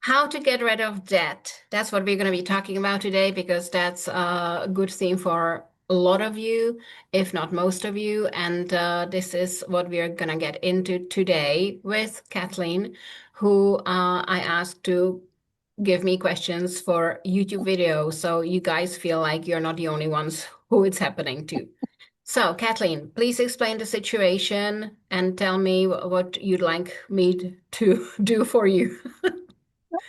How to get rid of debt. That's what we're going to be talking about today because that's a good theme for a lot of you, if not most of you. And this is what we are going to get into today with Kathleen, who I asked to give me questions for YouTube videos. So you guys feel like you're not the only ones who it's happening to. So, Kathleen, please explain the situation and tell me what you'd like me to do for you.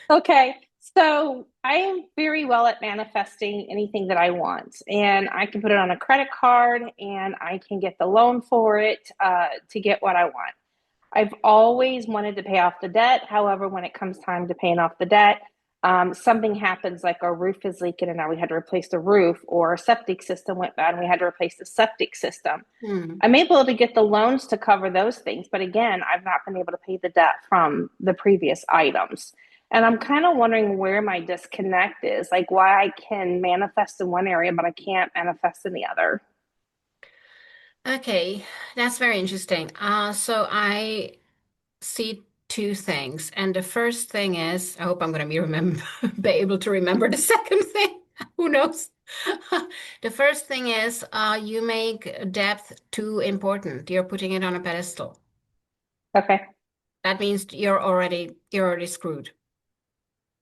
Okay, so I am very well at manifesting anything that I want, and I can put it on a credit card and I can get the loan for it to get what I want. I've always wanted to pay off the debt. However, when it comes time to paying off the debt, something happens like our roof is leaking and now we had to replace the roof, or our septic system went bad and we had to replace the septic system. Hmm. I'm able to get the loans to cover those things, but again, I've not been able to pay the debt from the previous items. And I'm kind of wondering where my disconnect is, like why I can manifest in one area, but I can't manifest in the other. Okay, that's very interesting. So I see two things, and the first thing is, I hope I'm going to be remember be able to remember the second thing. Who knows? The first thing is, you make depth too important. You're putting it on a pedestal. Okay. That means you're already screwed.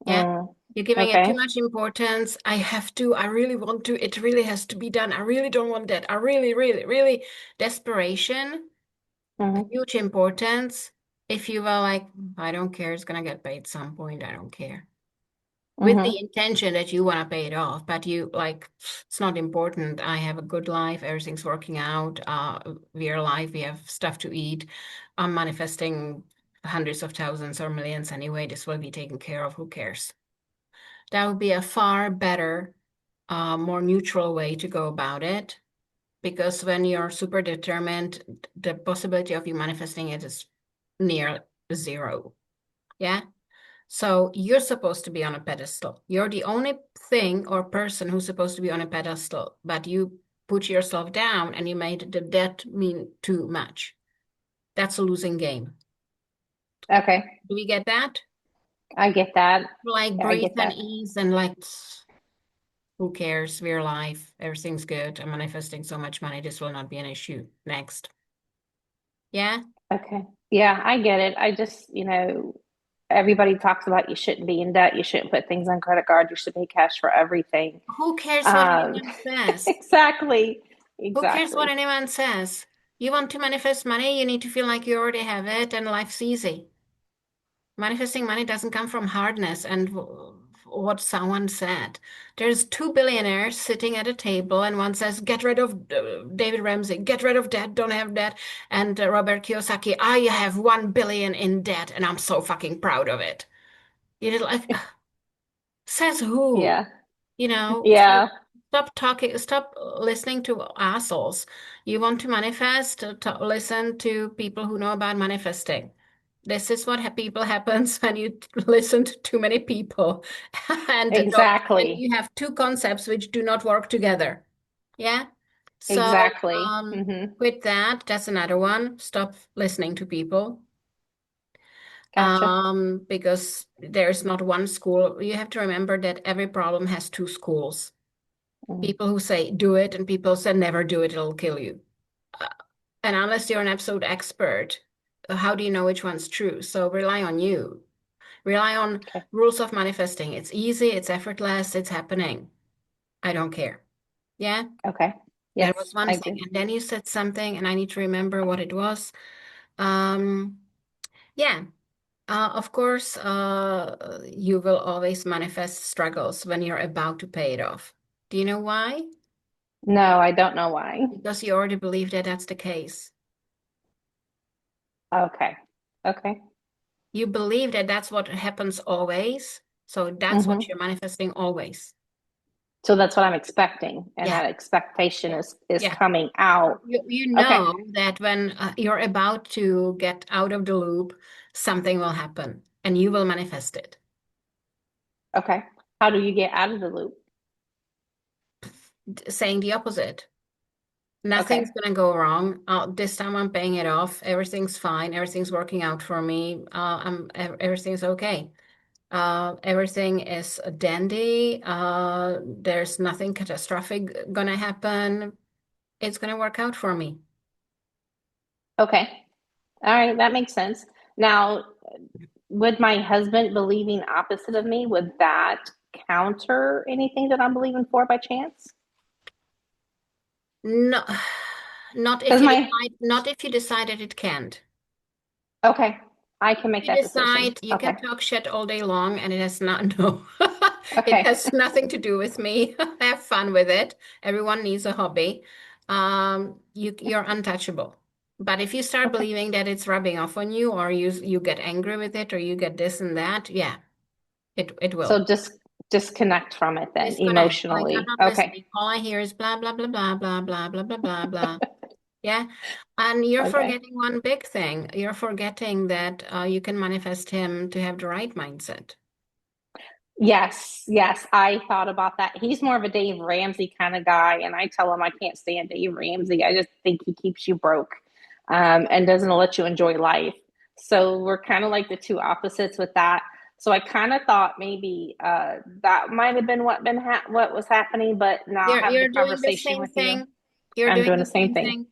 Yeah. Mm, You're giving it too okay. much importance. I have to, I really want to, it really has to be done. I really don't want that. I really, really, really desperation. Hmm. Huge importance. If you were like, I don't care, it's gonna get paid some point, I don't care. With the Hmm. intention that you want to pay it off, but you like, it's not important. I have a good life, everything's working out. We are alive, we have stuff to eat. I'm manifesting hundreds of thousands or millions anyway. This will be taken care of. Who cares? That would be a far better, more neutral way to go about it. Because when you're super determined, the possibility of you manifesting it is near zero. Yeah. So you're supposed to be on a pedestal. You're the only thing or person who's supposed to be on a pedestal, but you put yourself down and you made the debt mean too much. That's a losing game. Okay. Do we get that? I get that. Like I breathe get and that. ease and like, who cares? We're alive. Everything's good. I'm manifesting so much money. This will not be an issue. Next. Yeah. Okay. Yeah, I get it. I just, everybody talks about you shouldn't be in debt. You shouldn't put things on credit card. You should pay cash for everything. Who cares what Um, anyone says? exactly. Who cares what Exactly. anyone says? You want to manifest money, you need to feel like you already have it and life's easy. Manifesting money doesn't come from hardness and what someone said. There's two billionaires sitting at a table, and one says, "Get rid of David Ramsey, get rid of debt, don't have debt." And Robert Kiyosaki, "I have 1 billion in debt, and I'm so fucking proud of it." You know, like, says who? Yeah. So Yeah. stop talking, stop listening to assholes. You want to manifest, listen to people who know about manifesting. This is what people happens when you listen to too many people and and Exactly. you have two concepts which do not work together. Yeah. So Exactly. with that, that's another one. Stop listening to people. Gotcha. Because there's not one school. You have to remember that every problem has two schools. Mm. People who say do it and people say never do it, it'll kill you. Uh, and unless you're an absolute expert, how do you know which one's true? So rely on you. Rely on Okay. rules of manifesting. It's easy, it's effortless, it's happening. I don't care. Yeah, Okay. that was Yes, one I thing. agree. And then you said something, and I need to remember what it was. Um, yeah, of course, you will always manifest struggles when you're about to pay it off. Do you know why? No, I don't know why. Because you already believe that that's the case. Okay. Okay. You believe that that's what happens always. So that's what Hmm. you're manifesting always. So that's what I'm expecting, and Yeah. that expectation is Yeah. coming out. You Okay. know that when you're about to get out of the loop, something will happen and you will manifest it. Okay. How do you get out of the loop? Saying the opposite. Nothing's Okay. gonna go wrong. This time I'm paying it off. Everything's fine. Everything's working out for me. Everything's okay. Everything is dandy. There's nothing catastrophic gonna happen. It's gonna work out for me. Okay. All right, that makes sense. Now, would my husband believing opposite of me, would that counter anything that I'm believing for by chance? No, not if Because you my, decide, not if you decide that it can't. okay, I can make You that decision. decide you can Okay. talk shit all day long and it has not, no, it Okay. has nothing to do with me. Have fun with it. Everyone needs a hobby. You're untouchable. But if you start Okay. believing that it's rubbing off on you, or you get angry with it, or you get this and that, yeah, it So will. just disconnect from it then Disconnect. Like I'm emotionally. not Okay. listening. All I hear is blah blah blah blah blah blah blah blah blah blah. Yeah. And you're Okay. forgetting one big thing. You're forgetting that you can manifest him to have the right mindset. Yes, yes, I thought about that. He's more of a Dave Ramsey kind of guy, and I tell him I can't stand Dave Ramsey. I just think he keeps you broke, and doesn't let you enjoy life. So we're kind of like the two opposites with that. So I kind of thought maybe that might have been what was happening, but now You're having the you're doing the conversation same with you, thing. You're I'm doing doing the the same same thing. thing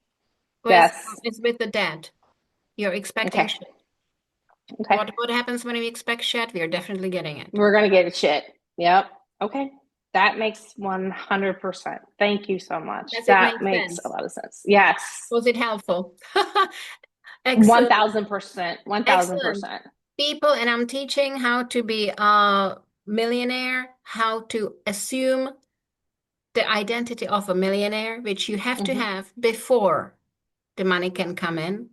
with Yes. it's with the dead. You're expecting Okay. shit. Okay. What happens when we expect shit? We are definitely getting it. We're gonna get it shit. Yep. Okay. That makes 100%. Thank you so much. Does it That make makes a sense? lot of sense. Yes. Was it helpful? Excellent. 1000%. Excellent. 1000%. People, and I'm teaching how to be a millionaire, how to assume the identity of a millionaire, which you have to Mm-hmm. have before the money can come in.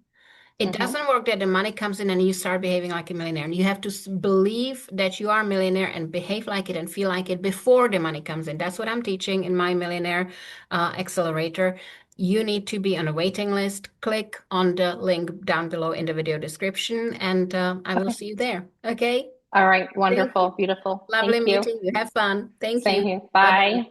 It Mm-hmm. doesn't work that the money comes in and you start behaving like a millionaire. And you have to believe that you are a millionaire and behave like it and feel like it before the money comes in. That's what I'm teaching in my Millionaire Accelerator. You need to be on a waiting list. Click on the link down below in the video description, and I will Okay. see you there. Okay? All right. Thank you. Wonderful. Beautiful. Lovely Thank you. meeting you. Have fun. Thank Same you. here. Bye bye. Bye.